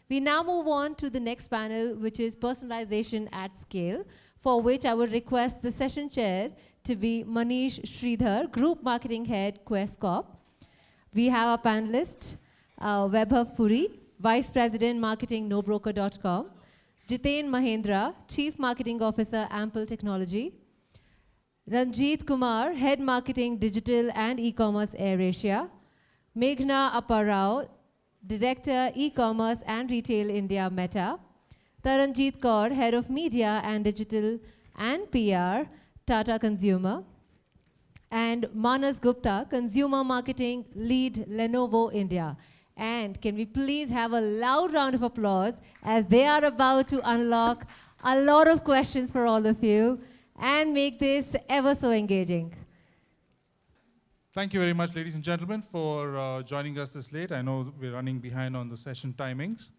We now move on to the next panel, which is personalization at scale, for which I would request the session chair to be Manish Sridhar, Group Marketing Head, Quess Corp. We have our panelist, Vaibhav Puri, Vice President Marketing, NoBroker.com, Jiten Mahendra, Chief Marketing Officer, Ample Technology, Ranjith Kumar, Head Marketing, Digital and E-Commerce, Airasia, Meghna Apparao, Director, E-Commerce and Retail, India, Meta, Taranjeet Kaur, Head of Media and Digital and PR, Tata Consumer, and Manas Gupta, Consumer Marketing Lead, Lenovo India. And can we please have a loud round of applause as they are about to unlock a lot of questions for all of you and make this ever so engaging. Thank you very much, ladies and gentlemen, for joining us this late. I know we're running behind on the session timings.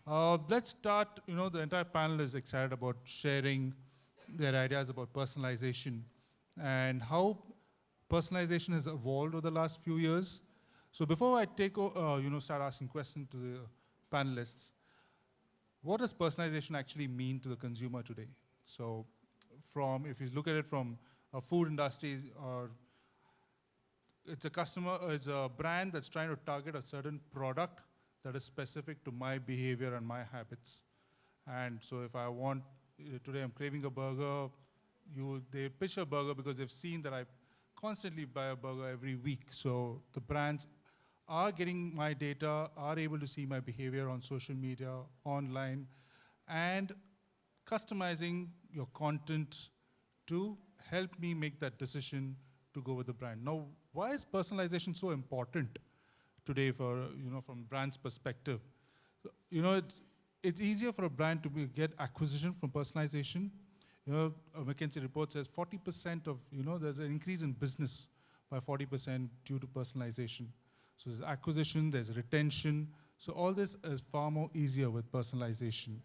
Let's start. The entire panel is excited about sharing their ideas about personalization and how personalization has evolved over the last few years. So before I start asking questions to the panelists, what does personalization actually mean to the consumer today? So if you look at it from a food industry, or it's a brand that's trying to target a certain product that is specific to my behavior and my habits. And so if I want, today I'm craving a burger, they pitch a burger because they've seen that I constantly buy a burger every week. So the brands are getting my data, are able to see my behavior on social media, online, and customizing your content to help me make that decision to go with the brand. Now, why is personalization so important today from brand's perspective? It's easier for a brand to get acquisition from personalization. A McKinsey report says 40% of, there's an increase in business by 40% due to personalization. So there's acquisition, there's retention. So all this is far more easier with personalization.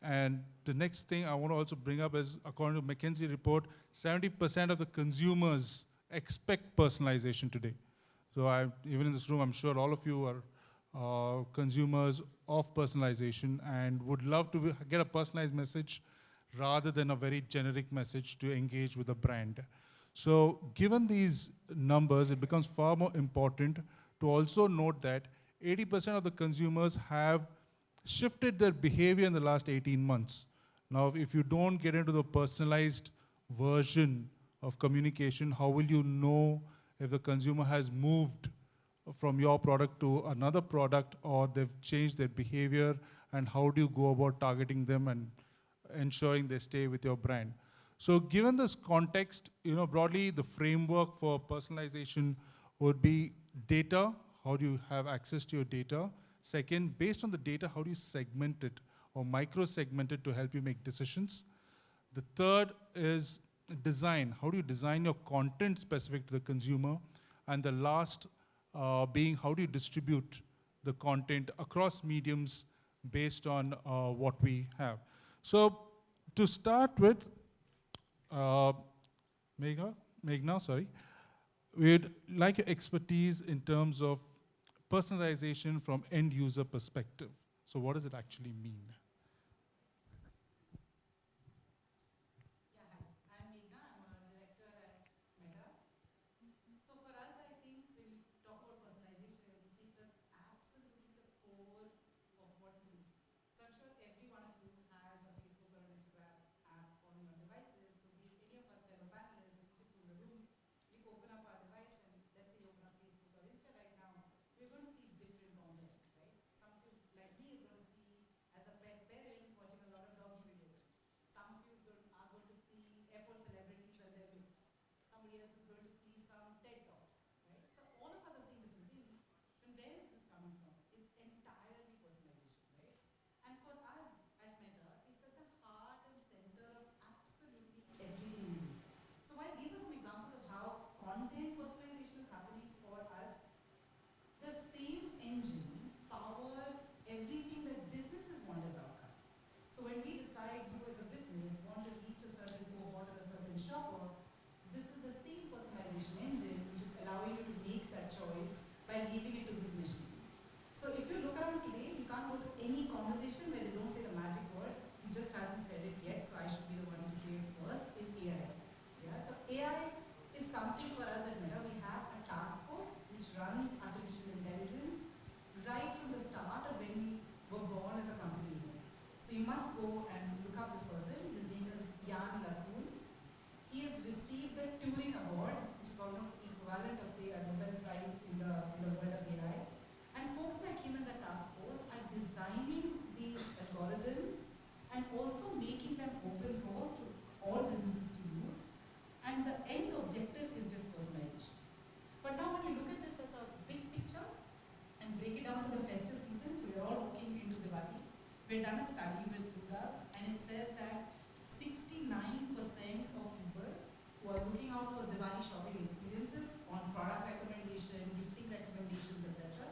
And the next thing I want to also bring up is, according to McKinsey report, 70% of the consumers expect personalization today. So even in this room, I'm sure all of you are consumers of personalization and would love to get a personalized message rather than a very generic message to engage with a brand. So given these numbers, it becomes far more important to also note that 80% of the consumers have shifted their behavior in the last 18 months. Now, if you don't get into the personalized version of communication, how will you know if the consumer has moved from your product to another product, or they've changed their behavior, and how do you go about targeting them and ensuring they stay with your brand? So given this context, broadly the framework for personalization would be data. How do you have access to your data? Second, based on the data, how do you segment it or micro-segment it to help you make decisions? The third is design. How do you design your content specific to the consumer? And the last being, how do you distribute the content across mediums based on what we have? So to start with, Meghna, sorry. We'd like your expertise in terms of personalization from end user perspective. So what does it actually mean? we're going to see different content, right? Some of you, like me, is going to see as a pet Diwali shopping experiences on product recommendation, gifting recommendations, etc.,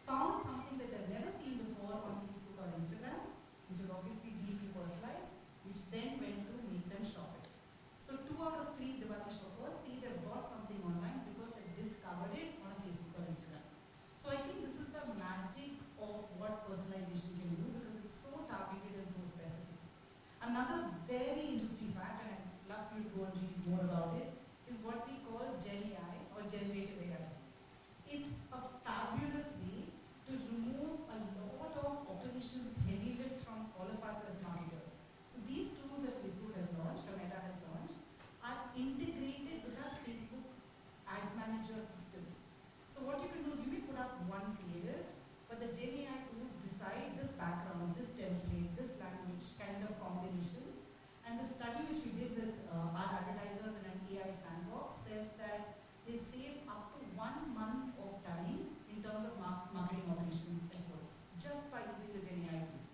found something that they've never seen before on Facebook or Instagram, which is obviously deeply personalized, which then went to make them shop it. So 2 out of 3 Diwali shoppers say they bought something online because they discovered it on a Facebook or Instagram. So I think this is the magic of what personalization can do because it's so targeted and so specific. Another very interesting fact, and I'd love you to go and read more about it, is what we call Gen AI or generative AI. It's a fabulous way to remove a lot of operations heavy lift from all of us as marketers. So these tools that Facebook has launched, or Meta has launched, are integrated with our Facebook Ads Manager systems. So what you can do is you may put up one creative, but the Gen AI tools decide this background, this template, this language kind of combinations. And the study which we did with our advertisers in an AI sandbox says that they save up to 1 month of time in terms of marketing operations efforts just by using the Gen AI tool.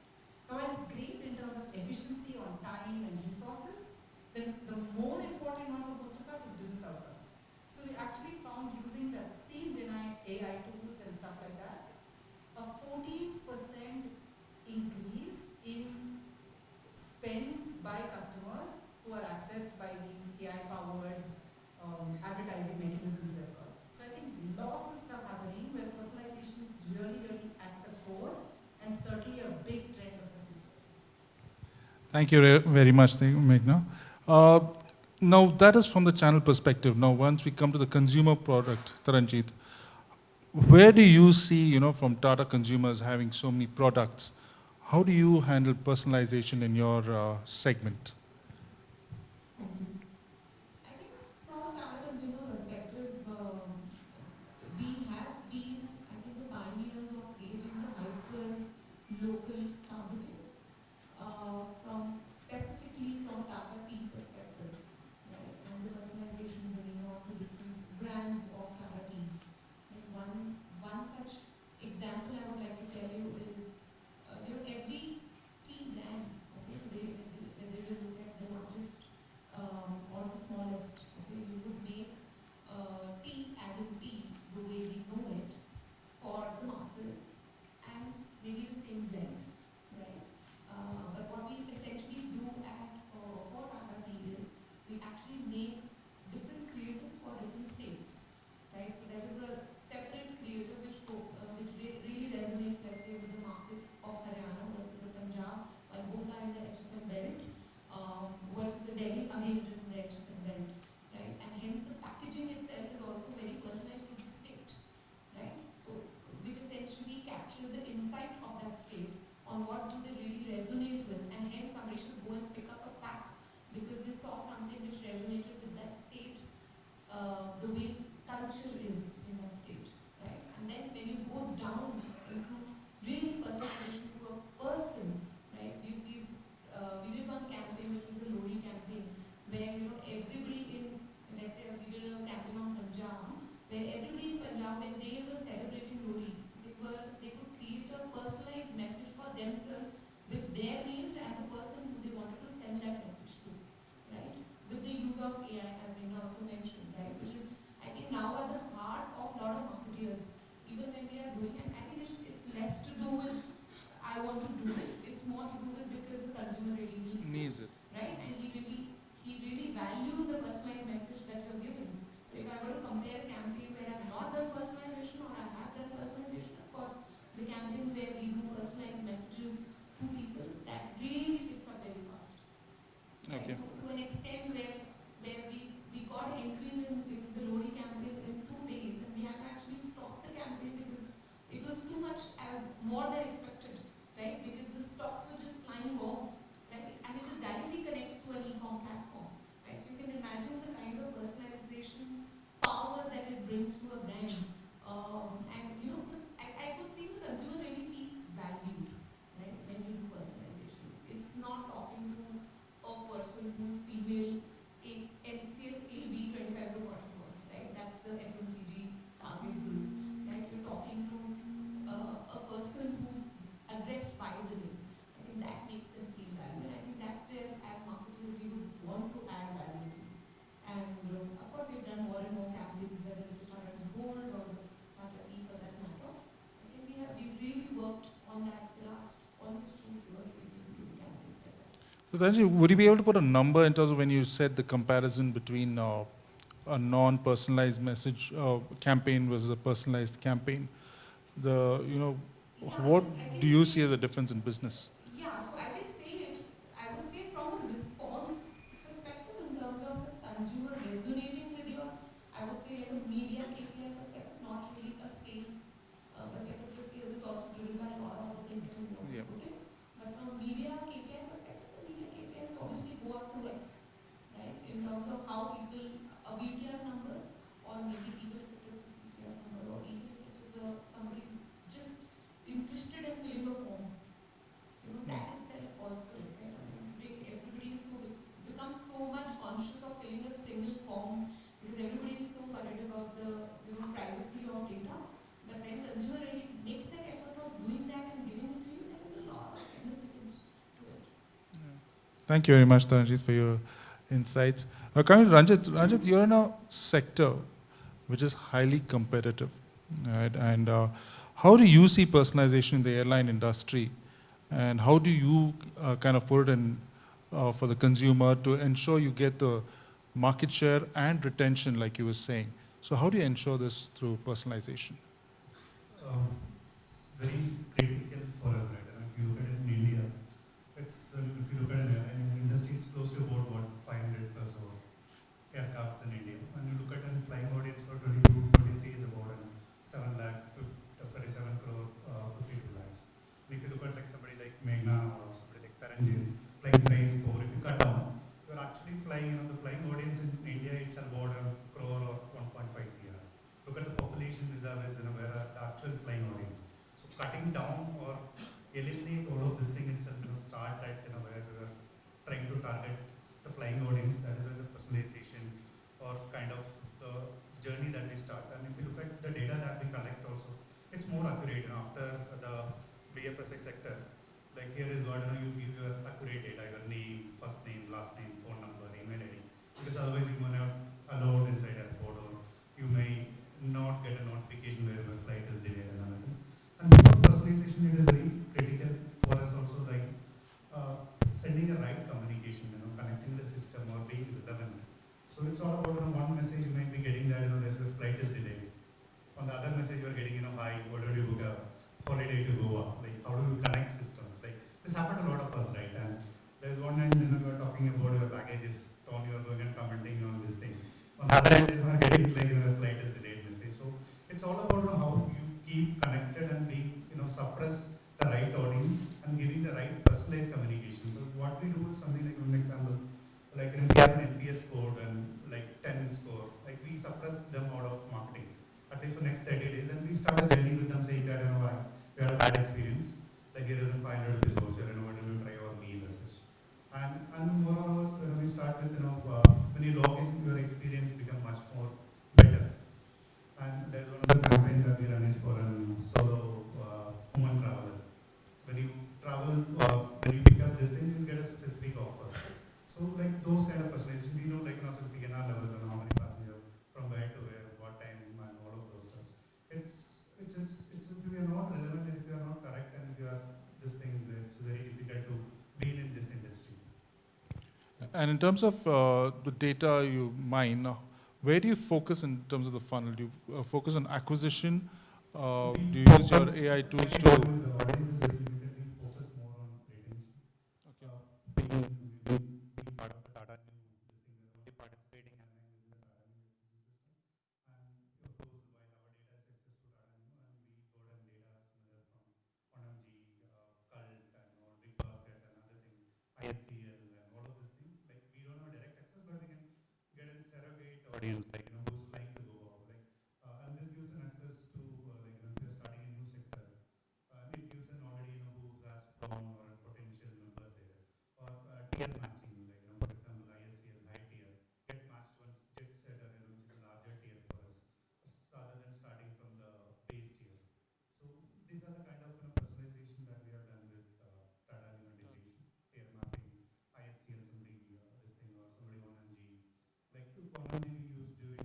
Now, while it's great in terms of efficiency on time and resources, then the more important one for most of us is business outcomes. So we actually found using that same Gen AI tools and stuff like that, a 14% increase in spend by customers who are accessed by these AI-powered advertising mechanisms as well. So I think lots of stuff happening where personalization is really, really at the core and certainly a big trend of the future. Thank you very much, Meghna. Now, that is from the channel perspective. Now, once we come to the consumer product, Taranjeet, where do you see, from Tata Consumers having so many products, how do you handle personalization in your segment? I think from a Tata Consumer perspective, we have been, I think, the pioneers of creating the hyper-local targeting specifically from Tata Tea perspective, right? And the personalization bringing on to different brands of Tata Tea. And one such example I would like to tell you is, every tea brand, okay, today when they look Taranjeet, would you be able to put a number in terms of when you said the comparison between a non-personalized message campaign versus a personalized campaign? What do you see as a difference in business? Yeah, so I can say it, I would say from a response perspective in terms of the consumer resonating with your, I would say like a media KPI perspective, not really a sales perspective, because sales is also driven by a lot of other things than what you Yeah. put in. But from a media KPI perspective, the media KPIs obviously go up to X, right? In terms of how people, a BTR number, or maybe even if it is a CTR number, or even if it is somebody just interested in filling a form, that itself calls for it, right? I mean, today everybody is becomes so much conscious of filling a single form because everybody is so worried about the privacy of data. But when consumer really makes that effort of doing that and giving it to you, there is a lot of significance to it. Thank you very much, Taranjeet, for your insights. Coming to Ranjith, you're in a sector which is highly competitive, right? And how do you see personalization in the airline industry? And how do you kind of put it in for the consumer to ensure you get the market share and retention, like you were saying? So how do you ensure this through personalization? It's very critical for us, right? And if you look at it in India, it's if you look at it in the industry, it's close to about what 500 plus or aircrafts in India. And you look at a flying audience for 22, 23 is about 7 lakh, 37 crore, 52 lakhs. And if you look at like somebody like Meghna or somebody like Taranjeet, flying price for, if you cut down, you're actually flying, the flying audience in India, it's about a crore or 1.5 CR. Look at the population reserve is, where the actual flying audience. So cutting down or eliminate all of this thing itself, start at, where we are trying to target the flying audience, that is where the personalization or kind of the journey that we start. And if you look at the data that we collect also, it's more accurate, after the BFSI sector. Like here is what, you give your accurate data, your name, first name, last name, phone number, email ID. Because otherwise you may not allowed inside airport, or you may not get a notification where your flight is delayed and other things. And for personalization, it is very critical for us also, like sending a right communication, connecting the system or being relevant. So it's all about, one message you might be getting that, there's your flight is delayed. On the other message you are getting, hi, what did you book a holiday to Goa? Like, how do you connect systems? Like, this happened a lot of us, right? And there's one end, you are talking about your baggage is torn, you are going and commenting on this thing. On the other end, you are getting like, your flight is delayed message. So it's all about how you keep connected and being, suppress the right audience and giving the right personalized communication. So what we do is something like, an example, like we have an NPS score and like 10 score, like we suppress them out of marketing. At least for next 30 days, then we start a journey with them saying that, why we had a bad experience, like here is a 500 rupees voucher, why don't you try our meal message. And moreover, we start with, when you log in, your experience become much more better. And there's one other campaign that we run is for a solo woman traveler. When you travel, when you pick up this thing, you get a specific offer. So like those kind of personalization, we know like some PNR level, how many passengers, from where to where, what time, and all of those stuff. It's just if you are not relevant, and if you are not correct, and if you are this thing, it's very difficult to be in this industry. And in terms of the data you mine, where do you focus in terms of the funnel? Do you focus on acquisition? Do you use your AI tools to? The audience is very limited. We focus more on retention. Okay. Being part of the Tata new this thing, only participating and then using the Tata new system. And of course, while our data is access to Tata new, and we got an data similar from ONMG, Cult, and all Big Basket and other thing, ISCL, and all of this thing. Like we don't have direct access, but we can get a surrogate audience, like who's flying to Goa, like, and this gives an access to like if you're starting a new sector, it gives an already who has flown or a potential member there, or tier matching, like for example ISCL high tier get matched once jet setter, which is a larger tier for us, rather than starting from the base tier. So these are the kind of personalization that we have done with Tata integration, tier mapping, IHCL somebody this thing or somebody 1MG. Like 1MG we used during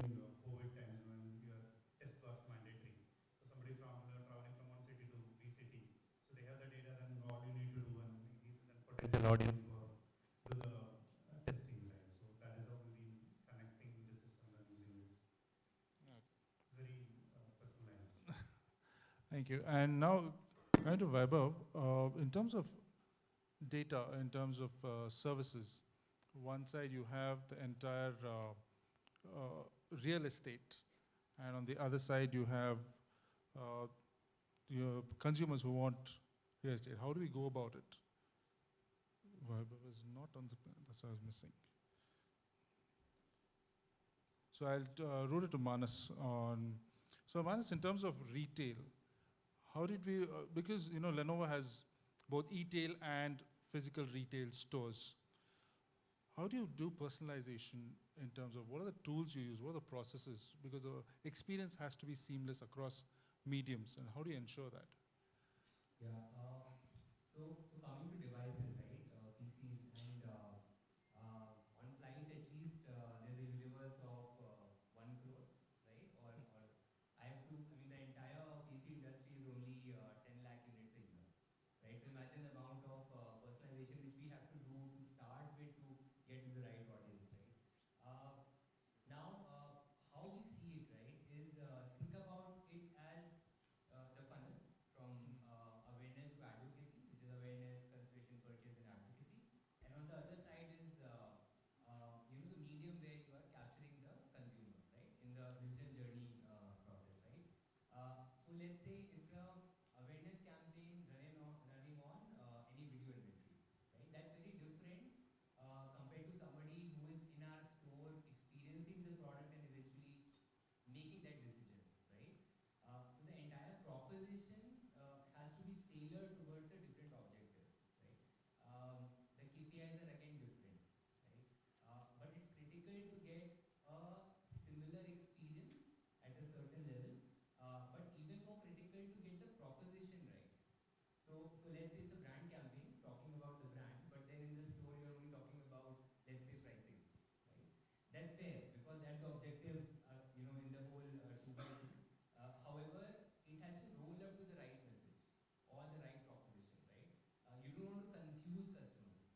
COVID times when your test was mandatory. So somebody from traveling from one city to B city, so they have the data. Then all you need to do, and this is a potential audience for Thank you. And now, going to Vaibhav, in terms of data, in terms of services, one side you have the entire real estate, and on the other side you have your consumers who want real estate. How do we go about it? Vaibhav is not on the, that's what I was missing. So I'll route it to Manas on, so Manas, in terms of retail, how did we, because Lenovo has both e-tail and physical retail stores. How do you do personalization in terms of what are the tools you use, what are the processes? Because the experience has to be seamless across mediums, and how do you ensure that? Yeah, so coming to devices, right, PCs, and on flights at least there's a universe of 1 crore, right, or I have to, I mean the entire PC industry is only 10 lakh units a year, right, so imagine the amount of personalization which we have to do to start with to get to the right audience, right. Now, how we see it, right, is think about it as the funnel from awareness to advocacy, which is awareness, consideration, purchase, and advocacy. And on the other side is, the medium where you are capturing the consumer, right, in the digital journey process, right. So let's say it's a awareness campaign running on any video inventory, right. That's very different compared to somebody who is in our store experiencing the product and eventually making that decision, right? So the entire proposition has to be tailored towards the different objectives, right? The KPIs are again different, right? But it's critical to get a similar experience at a certain level, but even more critical to get the proposition right. So let's say it's a brand campaign talking about the brand, but then in the store you're only talking about, let's say, pricing, right? That's fair because that's the objective, in the whole 2x2. However, it has to roll up to the right message or the right proposition, right? You don't want to confuse customers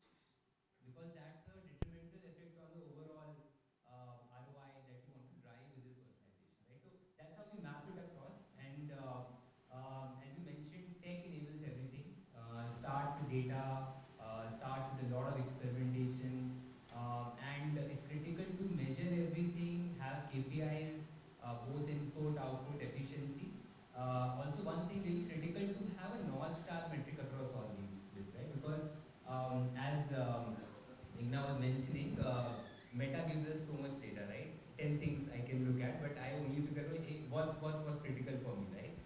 because that's a detrimental effect on the overall ROI that you want to drive with your personalization, right? So that's how we map it across. And as you mentioned, tech enables everything. Starts with data, starts with a lot of experimentation, and it's critical to measure everything, have KPIs, both input, output, efficiency. Also, one thing really critical to have a North Star metric across all these bits, right? Because as Meghna was mentioning, Meta gives us so much data, right? 10 things I can look at, but I only figure out hey, what's critical for me, right?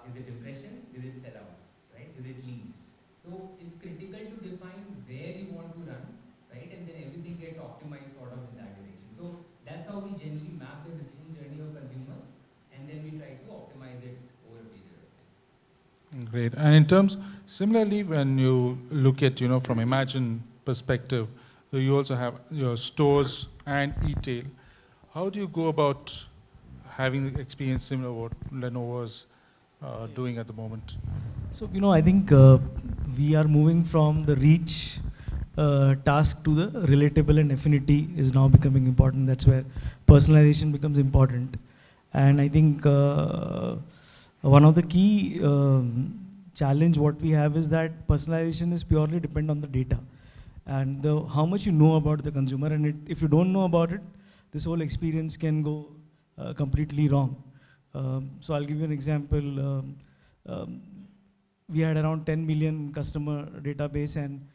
Is it impressions? Is it sellout? Right? Is it leads? So it's critical to define where you want to run, right? And then everything gets optimized sort of in that direction. So that's how we generally map the decision journey of consumers, and then we try to optimize it over a period of time. Great. And in terms, similarly, when you look at, from Imagine perspective, so you also have your stores and e-tail. How do you go about having the experience similar to what Lenovo is doing at the moment? So, I think we are moving from the reach task to the relatable, and affinity is now becoming important. That's where personalization becomes important. And I think one of the key challenge what we have is that personalization is purely dependent on the data and how much you know about the consumer. And if you don't know about it, this whole experience can go completely wrong. So I'll give you an example. We had around 10 million customer database, and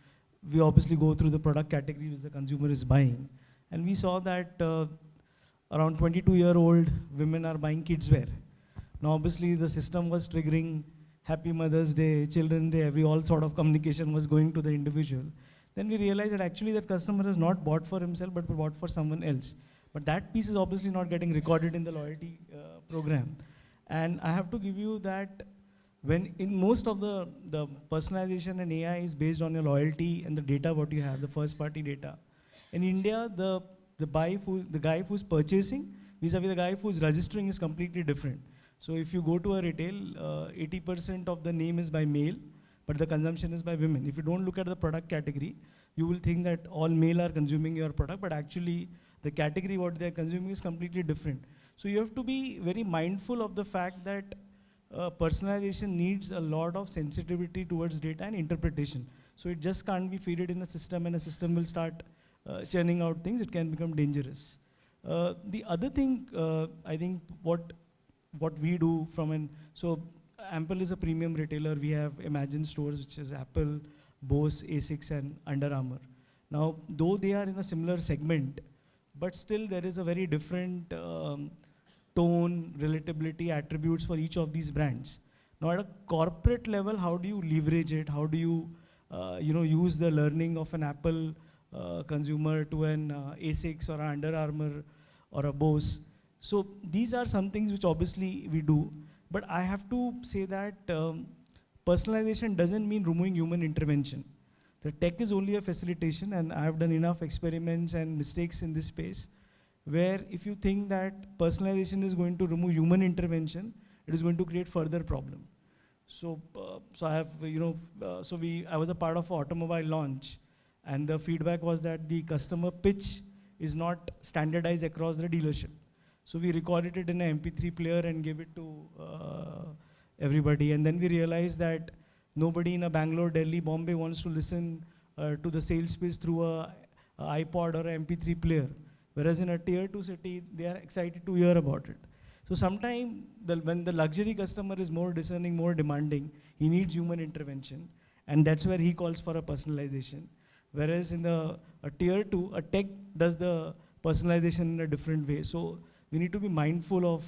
we obviously go through the product category which the consumer is buying. And we saw that around 22-year-old women are buying kids wear. Now obviously the system was triggering Happy Mother's Day, Children's Day, all sort of communication was going to the individual. Then we realized that actually that customer has not bought for himself but bought for someone else. But that piece is obviously not getting recorded in the loyalty program. And I have to give you that when in most of the personalization and AI is based on your loyalty and the data what you have, the first party data. In India, the guy who's purchasing vis-a-vis the guy who's registering is completely different. So if you go to a retail, 80% of the name is by male, but the consumption is by women. If you don't look at the product category, you will think that all male are consuming your product, but actually the category what they're consuming is completely different. So you have to be very mindful of the fact that personalization needs a lot of sensitivity towards data and interpretation. So it just can't be fed in a system and a system will start churning out things. It can become dangerous. The other thing, I think what we do so Ample is a premium retailer. We have Imagine stores, which is Apple, Bose, Asics, and Under Armour. Now, though they are in a similar segment, but still there is a very different tone, relatability, attributes for each of these brands. Now, at a corporate level, how do you leverage it? How do you, use the learning of an Apple consumer to an Asics or an Under Armour or a Bose? So these are some things which obviously we do. But I have to say that personalization doesn't mean removing human intervention. The tech is only a facilitation, and I have done enough experiments and mistakes in this space where if you think that personalization is going to remove human intervention, it is going to create further problem. So, I have, I was a part of an automobile launch, and the feedback was that the customer pitch is not standardized across the dealership. So we recorded it in an MP3 player and gave it to everybody. And then we realized that nobody in a Bangalore, Delhi, Bombay wants to listen to the sales pitch through a iPod or an MP3 player. Whereas in a tier 2 city, they are excited to hear about it. So sometimes when the luxury customer is more discerning, more demanding, he needs human intervention. And that's where he calls for a personalization. Whereas in a tier 2, a tech does the personalization in a different way. So we need to be mindful of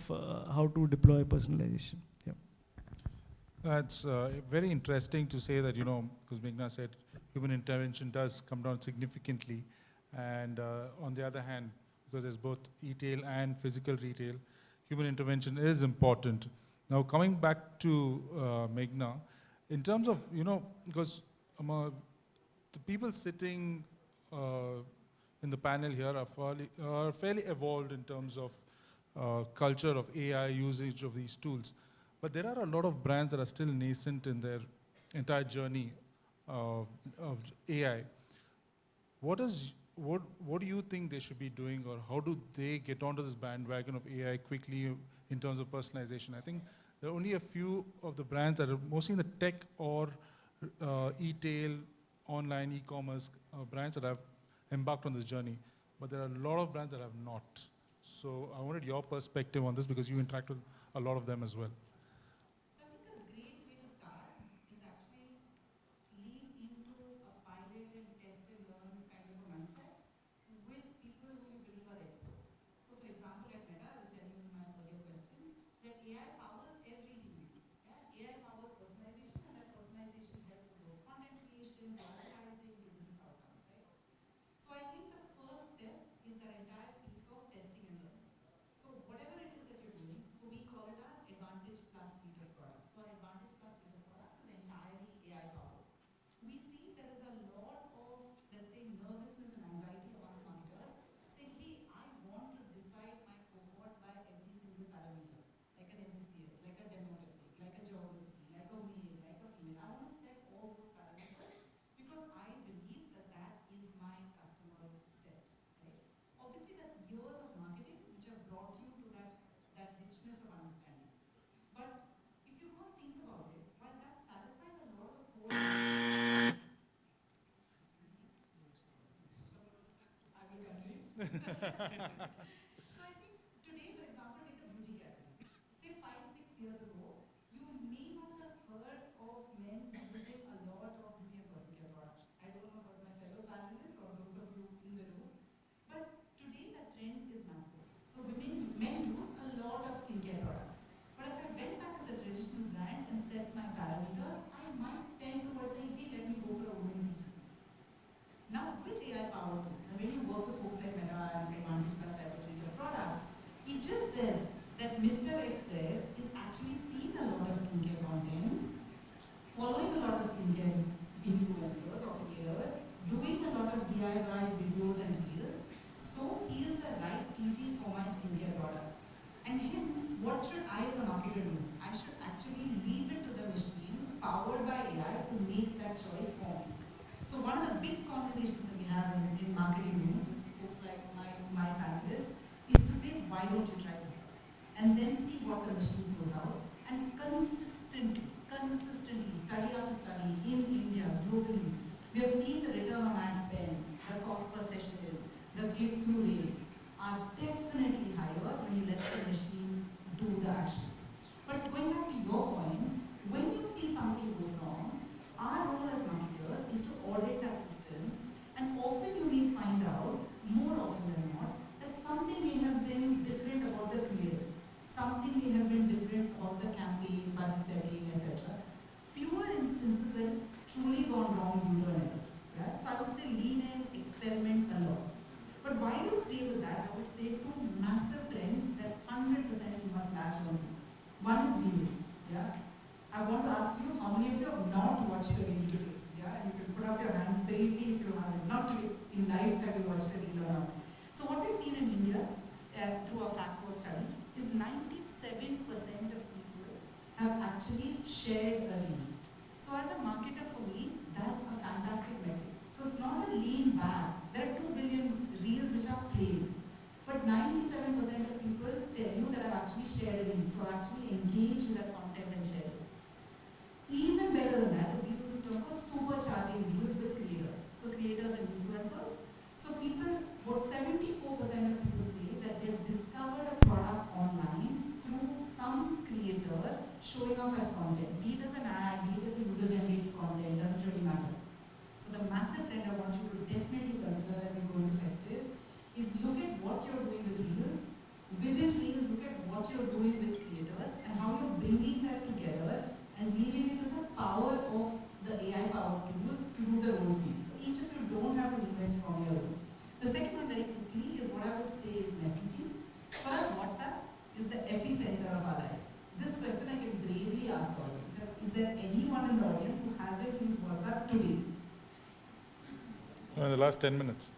how to deploy personalization. Yeah. That's very interesting to say that, because Meghna said human intervention does come down significantly. And on the other hand, because there's both e-tail and physical retail, human intervention is important. Now, coming back to Meghna, in terms of, because the people sitting in the panel here are fairly evolved in terms of culture of AI usage of these tools. But there are a lot of brands that are still nascent in their entire journey of AI. What do you think they should be doing, or how do they get onto this bandwagon of AI quickly in terms of personalization? I think there are only a few of the brands that are mostly in the tech or e-tail, online e-commerce brands that have embarked on this journey. But there are a lot of brands that have not. So I wanted your perspective on this because you interact with a lot of them as well. So I think a great way to start is actually lean into a pilot and test and learn kind of a mindset with people who you believe are experts. So for example, at Meta, I was telling you in my earlier question that AI powers everything we do. Yeah? AI powers personalization, and that personalization helps with both content creation, advertising, to business outcomes, right? So I think the first step is that entire piece of testing and learning. So whatever it is that you're doing, so we call it our Advantage Plus suite of products. So our Advantage Plus suite of products is entirely AI powered. We see there is a lot of, let's say, nervousness and anxiety amongst marketers saying, hey, I want to decide my cohort by every single parameter, like an NCCS, like a demographic, like a geography, like a male, like a female. I want to set all those parameters because I believe that that is my customer set, right? Obviously, that's years of marketing which have brought you to that richness of understanding. But if you go and think about it, while that satisfies a lot of the core needs, I will continue. So I think today, for example, take the beauty category. Say 5-6 years ago, you may not have heard of men using a lot of beauty and personal care products. I don't know about my fellow panelists or those of you in the room, but today the trend is massive. So men use a lot of skincare products. But if I went back as a traditional brand and set my parameters, I might tend towards saying, hey, let me go for a women beauty. Now, with AI powered tools, and when you work with folks like Meta and Advantage Plus type of suite of products, it just says that Mr. X there is actually seeing a lot of skincare content, following a lot of skincare influencers or creators, doing a lot of DIY videos and reels, so he is the right TG for my skincare product. And hence, what should I as a marketer do? I should actually leave it to the machine, powered by AI, to make that choice for me. So one of the big conversations that we have in marketing rooms with folks like my panelists is to say, why don't you try this out? And then see what the machine throws out. And consistently, study after study, in India, globally, we have seen the return on ad spend, the cost per session, the click-through rates are definitely higher when you let the machine do the actions. But going back to your point, when you see something goes wrong, our role as marketers is to audit that system, and often you may find out, more often than not, that something may have been different about the creative. Something may have been different about the campaign, budget setting, etc. Fewer instances where it's truly gone wrong due to an error. Yeah? So I would say lean in, experiment a lot. But while you stay with that, I would say two massive trends that 100% you must latch on to. One is reels. Yeah? I want to ask you, how many of you have not watched a reel today? Yeah? And you can put up your hands bravely if you haven't. Not today, in life have you watched a reel or not. So what we've seen in India, through a fact study, is 97% of people have actually shared a reel. So as a marketer for me, that's a fantastic metric. So it's not a lean back. There are 2 billion reels which are played. But 97% of people tell you that I've actually shared a reel. So actually engage with that content and share it. Even better than that is we use this term called supercharging reels with creators. So creators and influencers. So people, about 74% of people say that they've discovered a product online through some creator showing up as content. Be it as an ad, be it as a user-generated content, doesn't really matter. So the massive trend I want you to definitely consider as you go into festive is look at what you're doing with reels. Within reels, look at what you're doing with creators and how you're bringing that together and leaving it to the power of the AI-powered tools to do the role for you. So each of you don't have to invent from your own. The second one very quickly is what I would say is messaging. For us, WhatsApp is the epicenter of our lives. This question I can bravely ask all of you. Is there anyone in the audience who hasn't used WhatsApp today? In the last 10 minutes,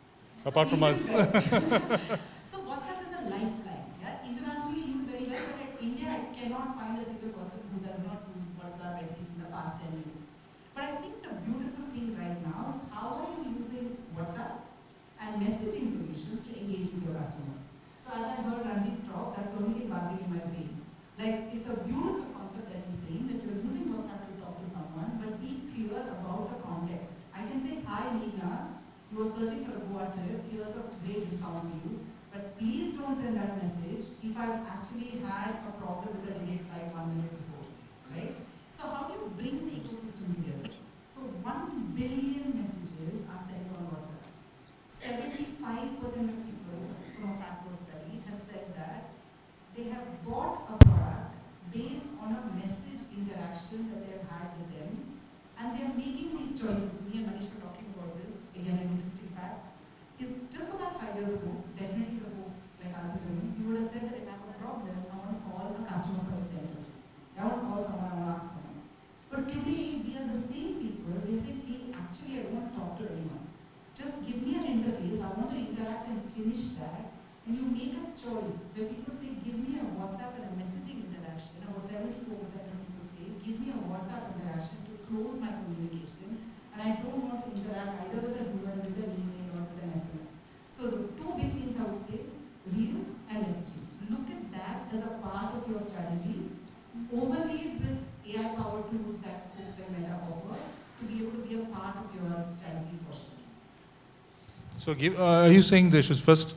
apart from us. So WhatsApp is a lifeline. Yeah? Internationally used very well, but in India I cannot find a single person who does not use WhatsApp at least in the past 10 minutes. But I think the beautiful thing right now is how are you using WhatsApp and messaging solutions to engage with your customers. So as I heard Ranjith talk, that's the only thing buzzing in my brain. Like, it's a beautiful concept that he's saying that you're using WhatsApp to talk to someone, but be clear about the context. I can say, hi Meghna, you are searching for a Goa trip, here's a great discount for you, but please don't send that message if I've actually had a problem with a delayed flight 1 minute before, right? So how do you bring the ecosystem together? So 1 billion messages are sent on WhatsApp. 75% of people from a factual study have said that they have bought a product based on a message interaction that they've had with them, and they're making these choices. Me and Manish were talking about this, again an interesting fact, is just about 5 years ago, definitely the folks like us in the room, you would have said that if I have a problem, I want to call a customer service center. I want to call someone, I want to ask someone. But today, we are the same people, they say, hey, actually I don't want to talk to anyone. Just give me an interface, I want to interact and finish that. And you make a choice where people say, give me a WhatsApp and a messaging interaction. About 74% of people say, give me a WhatsApp interaction to close my communication. And I don't want to interact either with a human, with an email, or with an SMS. So the 2 big things I would say, reels and messaging. Look at that as a part of your strategies. Overlay it with AI-powered tools that folks like Meta offer to be able to be a part of your strategy for sure. So are you saying they should first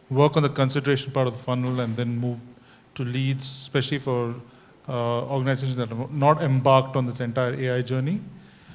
work on the consideration part of the funnel and then move to leads, especially for organizations that are not embarked on this entire AI journey?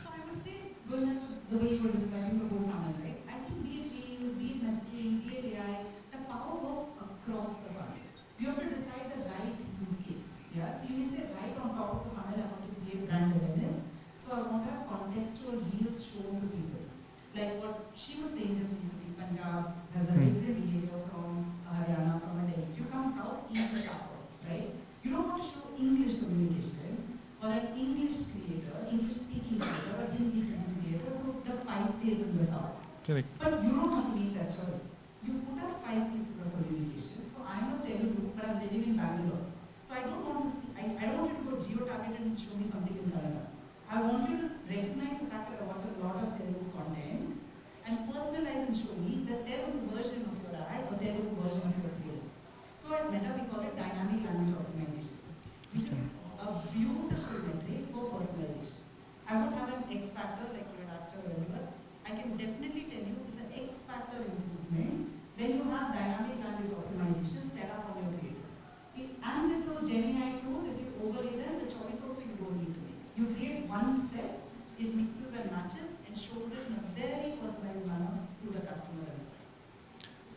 So I would say, going back to the way you were describing the whole funnel, right? I think be it reels, be it messaging, be it AI, the power works across the funnel. You have to decide the right use case. Yeah? So you may say right on top of the funnel, I want to create brand awareness. So I want to have contextual reels shown to people. Like what she was saying just recently, Punjab has a different behavior from Haryana, from a Delhi. If you come south, English sharper, right? You don't want to show English communication or an English creator, English speaking creator, or Hindi speaking creator to the 5 states in the south. Correct. But you don't have to make that choice. You put up 5 pieces of communication. So I'm a Telugu, but I'm living in Bangalore. So I don't want to see, I don't want you to go geo-targeted and show me something in Kannada. I want you to recognize the fact that I watch a lot of Telugu content and personalize and show me the Telugu version of your ad or Telugu version of your reel. So at Meta we call it dynamic language optimization, which is a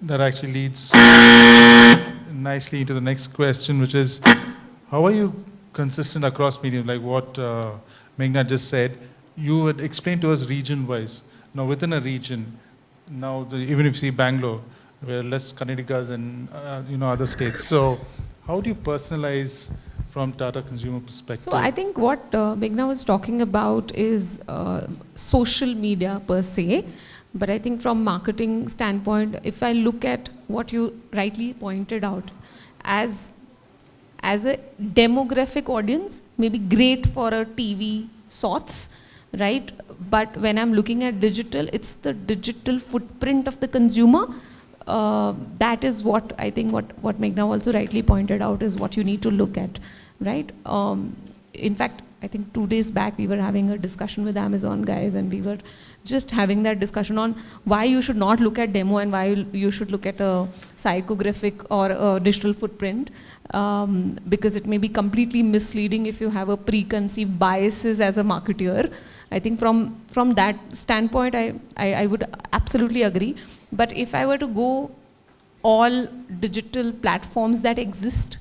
that actually leads nicely into the next question, which is, how are you consistent across mediums? Like what Meghna just said, you had explained to us region-wise. Now within a region, now even if you see Bangalore, where less Kannadigas and other states. So how do you personalize from Tata Consumer perspective? So I think what Meghna was talking about is social media per se. But I think from marketing standpoint, if I look at what you rightly pointed out, as a demographic audience, maybe great for a TV sorts, right? But when I'm looking at digital, it's the digital footprint of the consumer. That is what I think what Meghna also rightly pointed out is what you need to look at, right? In fact, I think 2 days back we were having a discussion with Amazon guys, and we were just having that discussion on why you should not look at demo and why you should look at a psychographic or a digital footprint, because it may be completely misleading if you have a preconceived biases as a marketeer. I think from that standpoint, I would absolutely agree. But if I were to go all digital platforms that exist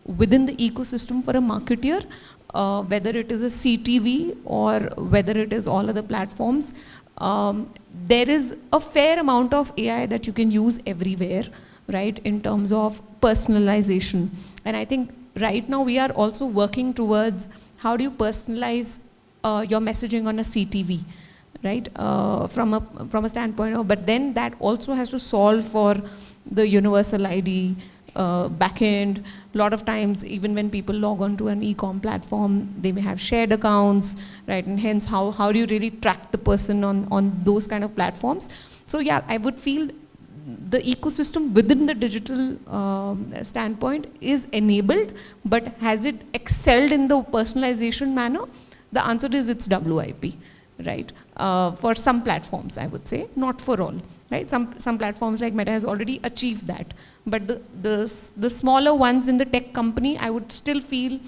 within the ecosystem for a marketeer, whether it is a CTV or whether it is all other platforms, there is a fair amount of AI that you can use everywhere, right, in terms of personalization. And I think right now we are also working towards how do you personalize your messaging on a CTV, right, from a standpoint of, but then that also has to solve for the universal ID, backend. A lot of times, even when people log on to an e-com platform, they may have shared accounts, right? And hence, how do you really track the person on those kind of platforms? So yeah, I would feel the ecosystem within the digital standpoint is enabled, but has it excelled in the personalization manner? The answer is it's WIP, right? For some platforms, I would say, not for all. Right? Some platforms like Meta has already achieved that. But the smaller ones in the tech company, I would still feel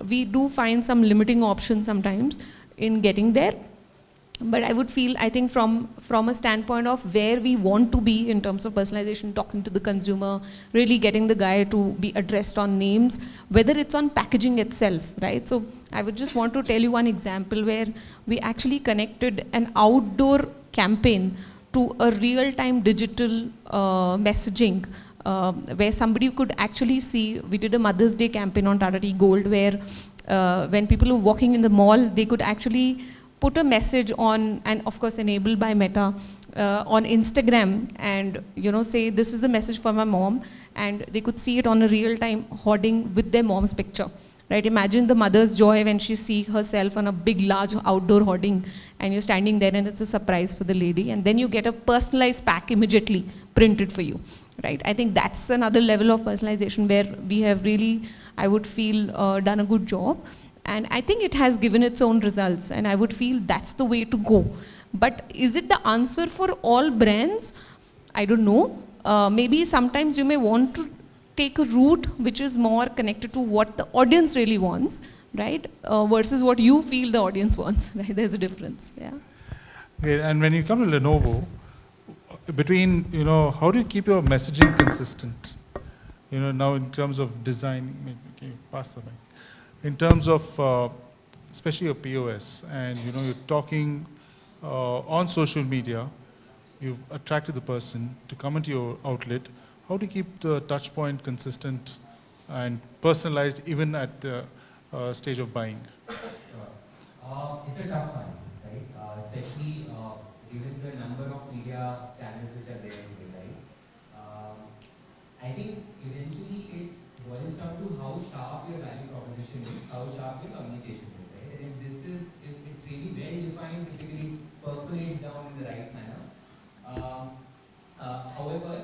we do find some limiting options sometimes in getting there. But I would feel, I think from a standpoint of where we want to be in terms of personalization, talking to the consumer, really getting the guy to be addressed on names, whether it's on packaging itself, right? So I would just want to tell you one example where we actually connected an outdoor campaign to a real-time digital messaging, where somebody could actually see. We did a Mother's Day campaign on Tata Tea Gold, where when people were walking in the mall, they could actually put a message on, and of course enabled by Meta, on Instagram, and say, this is the message for my mom, and they could see it on a real-time hoarding with their mom's picture. Right? Imagine the mother's joy when she sees herself on a big, large outdoor hoarding, and you're standing there and it's a surprise for the lady, and then you get a personalized pack immediately printed for you. Right? I think that's another level of personalization where we have really, I would feel, done a good job. And I think it has given its own results, and I would feel that's the way to go. But is it the answer for all brands? I don't know. Maybe sometimes you may want to take a route which is more connected to what the audience really wants, right? Versus what you feel the audience wants, right? There's a difference, yeah. Okay, and when you come to Lenovo, between, how do you keep your messaging consistent? Now in terms of design, can you pass the mic? In terms of, especially your POS, and you're talking on social media, you've attracted the person to come into your outlet. How do you keep the touch point consistent and personalized even at the stage of buying? It's a tough one, right? Especially given the number of media channels which are there today, right? I think eventually it boils down to how sharp your value proposition is, how sharp your communication is, right? And if it's really well defined, typically percolates down in the right manner. However,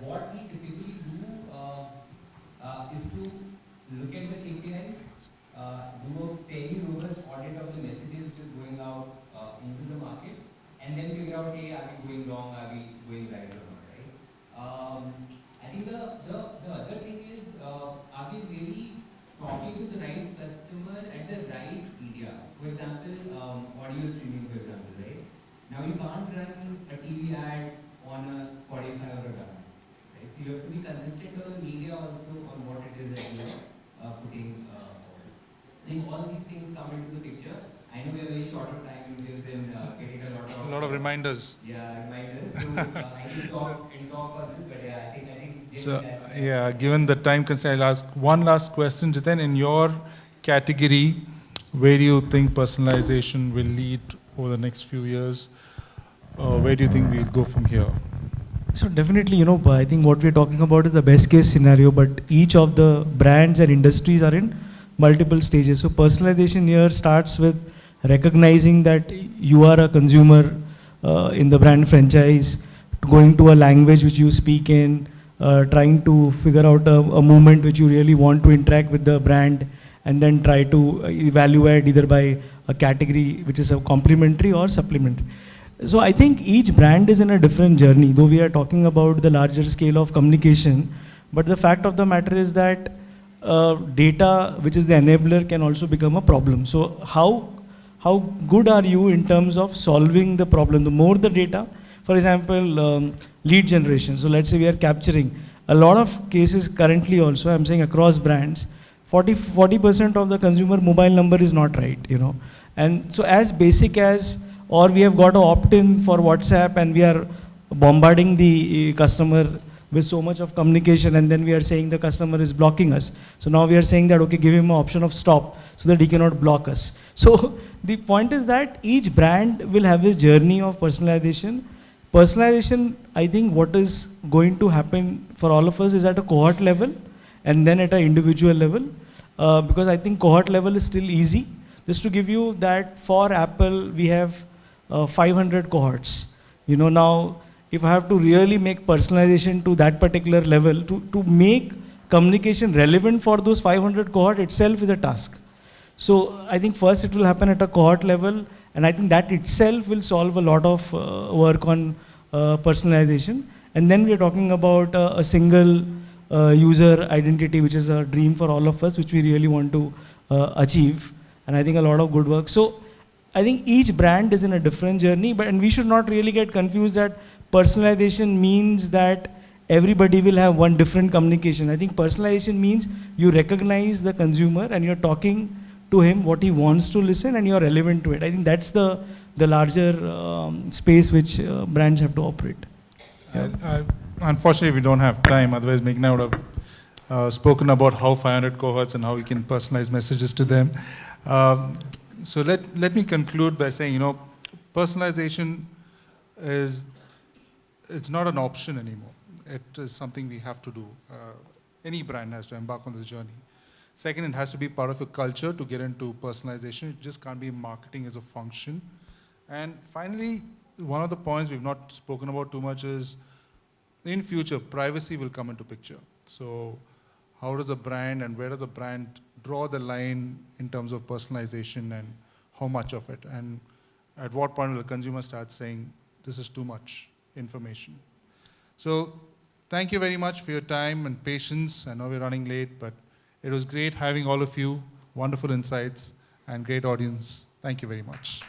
what we typically do is to look at the KPIs, do a fairly robust audit of the messages which is going out into the market, and then figure out, hey, are we going wrong, are we going right or not, right? I think the other thing is, are we really talking to the right customer at the right media? For example, audio streaming, for example, right? Now you can't run a TV ad on a Spotify or a Dana, So you have to be consistent on the media also on what it is that you are putting forward. I think all these things come into the picture. I know we are very short of time. We have been getting A lot of reminders. Yeah, reminders. So I can talk and talk on this, but yeah, I think. So yeah, given the time constraint, I'll ask one last question, Jiten. In your category, where do you think personalization will lead over the next few years? Where do you think we'll go from here? So definitely, I think what we're talking about is the best case scenario, but each of the brands and industries are in multiple stages. So personalization here starts with recognizing that you are a consumer in the brand franchise, going to a language which you speak in, trying to figure out a movement which you really want to interact with the brand, and then try to evaluate either by a category which is a complementary or supplementary. So I think each brand is in a different journey, though we are talking about the larger scale of communication, but the fact of the matter is that data, which is the enabler, can also become a problem. So how good are you in terms of solving the problem? The more the data, for example, lead generation. So let's say we are capturing a lot of cases currently also, I'm saying across brands, 40% of the consumer mobile number is not right, And so as basic as, or we have got to opt in for WhatsApp and we are bombarding the customer with so much of communication, and then we are saying the customer is blocking us. So now we are saying that, okay, give him an option of stop so that he cannot block us. So the point is that each brand will have a journey of personalization. Personalization, I think what is going to happen for all of us is at a cohort level and then at an individual level, because I think cohort level is still easy. Just to give you that, for Apple, we have 500 cohorts. Now, if I have to really make personalization to that particular level, to make communication relevant for those 500 cohort itself is a task. So I think first it will happen at a cohort level, and I think that itself will solve a lot of work on personalization. And then we are talking about a single user identity, which is a dream for all of us, which we really want to achieve. And I think a lot of good work. So I think each brand is in a different journey, and we should not really get confused that personalization means that everybody will have one different communication. I think personalization means you recognize the consumer and you're talking to him what he wants to listen and you're relevant to it. I think that's the larger space which brands have to operate. Unfortunately, we don't have time. Otherwise, Meghna would have spoken about how 500 cohorts and how we can personalize messages to them. So let me conclude by saying, personalization it's not an option anymore. It is something we have to do. Any brand has to embark on this journey. Second, it has to be part of a culture to get into personalization. It just can't be marketing as a function. And finally, one of the points we've not spoken about too much is, in future, privacy will come into picture. So how does a brand and where does a brand draw the line in terms of personalization and how much of it? And at what point will the consumer start saying, this is too much information? So thank you very much for your time and patience. I know we're running late, but it was great having all of you. Wonderful insights and great audience. Thank you very much.